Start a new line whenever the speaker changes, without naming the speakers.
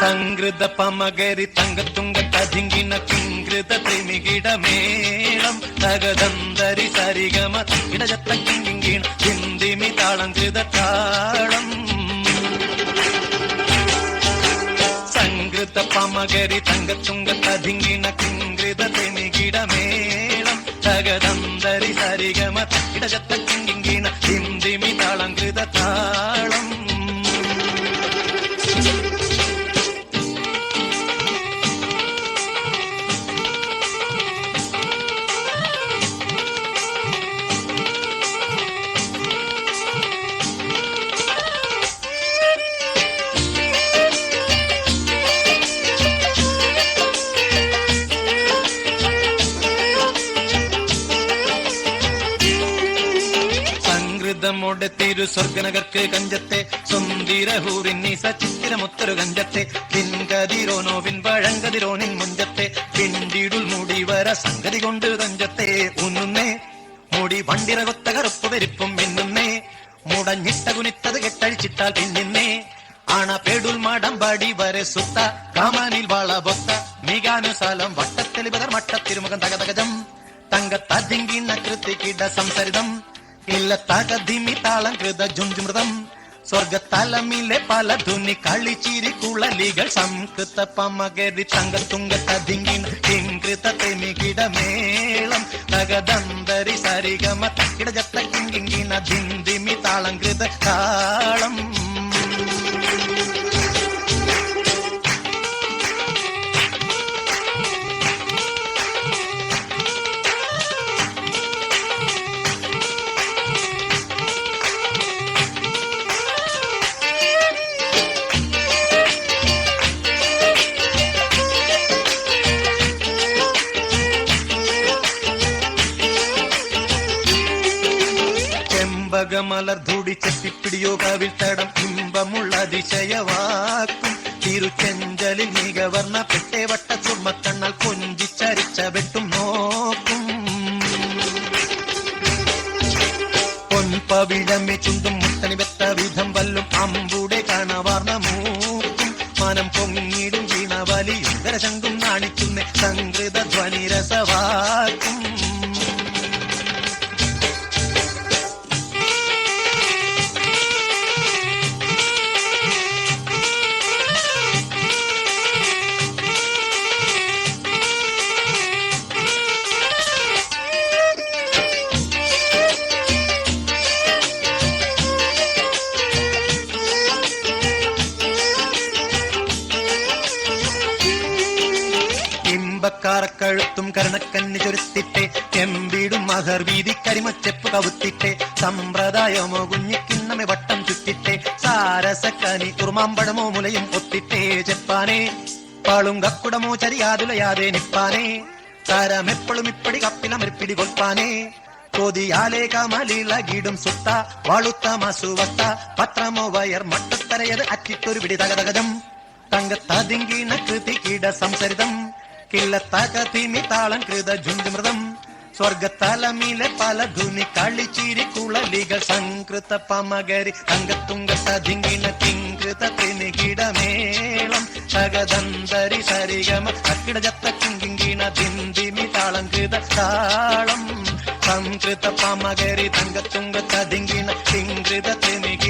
സംഗൃത പമകരി തങ്കത്തുങ്ക തതിങ്കിന കിങ്കൃത ത്രിമികിട മേളം തകദന്തരി സരിഗമ ഇടജത്ത കിങ്കിണ ഹിന്ദിമി താളം കൃത താളം സംഗൃത പമകരി തങ്കത്തുങ്ക തതിങ്കിന കിങ്കൃത ത്രിമികിട മേളം തകദന്തരി സരിഗമ ഇടജത്ത കിങ്കിണ ഹിന്ദിമി താളം കൃത താളം ോടെ തിരു സ്വർഗനഗർക്ക് കഞ്ചത്തെ സുന്ദരഹൂറിന്നി സച്ചിത്തിരമുത്തൊരു കഞ്ചത്തെ പിൻകതിരോനോവിൻ പഴങ്കതിരോനിൻ മുഞ്ചത്തെ പിണ്ടിടുൽ മുടി വര സംഗതി കൊണ്ട് കഞ്ചത്തെ ഉന്നുന്നേ മുടി വണ്ടിറകൊത്ത കറുപ്പ് വെരിപ്പും മിന്നുന്നേ മുടഞ്ഞിട്ട കുനിത്തത് കെട്ടഴിച്ചിട്ടാൽ പിന്നിന്നേ ആണ പേടുൽ മടമ്പടി വരെ സുത്ത കാമാനിൽ വളബൊത്ത മികാനുസാലം വട്ടത്തെളിപകർ മട്ടത്തിരുമുഖം തകതകജം തങ്കത്തതിങ്കിന്ന കൃതിക്കിട സംസരിതം ഇല്ല തകതിമി താളം കൃത ജുംജുമൃതം സ്വർഗത്തലമിലെ പല ധുനി കളിച്ചിരി കുളലികൾ സംകൃത പമകരി തങ്കത്തുങ്ക തതിങ്കിൻ കിങ്കൃത തെമികിട മേളം തകദന്തരി സരിഗമ ഇടജത്ത കിങ്കിന ധിന്ദിമി താളം കൃത താളം മലർധൂടി ചെത്തിപ്പിടിയോ കാവിൽ തടം ഇമ്പമുള്ള അതിശയവാക്കും തിരുച്ചെഞ്ചലിൽ മികവർണ്ണ പെട്ടേ വട്ട ചുമക്കണ്ണാൽ കൊഞ്ചിച്ചരിച്ച വെട്ടും നോക്കും പൊൻപവിഴമേ ചുണ്ടും മുട്ടണി വെത്ത വിധം വല്ലും അമ്പൂടെ കാണവാർന്ന മൂക്കും മനം പൊങ്ങിടും വീണവലിയും കരശങ്കും നാണിക്കുന്നേ സംകൃത ധ്വനി രസവാക്കും ും കരണക്കന്നി ചൊരുത്തിട്ടെ എമ്പിടും മഹർ വീതി കരിമച്ചെപ്പ് കവുത്തിട്ടെ സമ്പ്രദായമോ കുഞ്ഞിക്കിണ്ണമെ വട്ടം ചുറ്റിട്ടെ സാരസക്കനി ഉറുമാമ്പഴമോ മുലയും ഒത്തിട്ടേ ചെപ്പാനേ പാളുങ്കക്കുടമോ ചരിയാതുലയാതെ നിപ്പാനേ താരമെപ്പോഴും ഇപ്പടി കപ്പിലമരിപ്പിടി കൊൽപ്പാനേ കൊതിയാലേ കമലിളകിടും സുത്ത വാളുത്ത മസുവത്ത പത്രമോ വയർ മട്ടത്തരയത് അറ്റിട്ടൊരു പിടി തകതകജം തങ്കത്തതിങ്കിണ കൃതികിട സംസരിതം കില്ലത്തകതിമി താളം കൃത ജുംജുമൃതം സ്വർഗത്തലമിലെ പല ധുനി കളിച്ചിരി കുളലികൾ സംകൃത പമകരി തങ്കത്തുങ്ക തതിങ്കിണ കിങ്കൃത ത്രിനികിട മേളം തകദന്തരി സരിഗമ അക്കിടജത്ത കിങ്കിണ ധിന്ദിമി താളം കൃത താളം സംകൃത പമകരി തങ്കത്തുങ്ക തതിങ്കിണ കിങ്കൃത ത്രിനികിട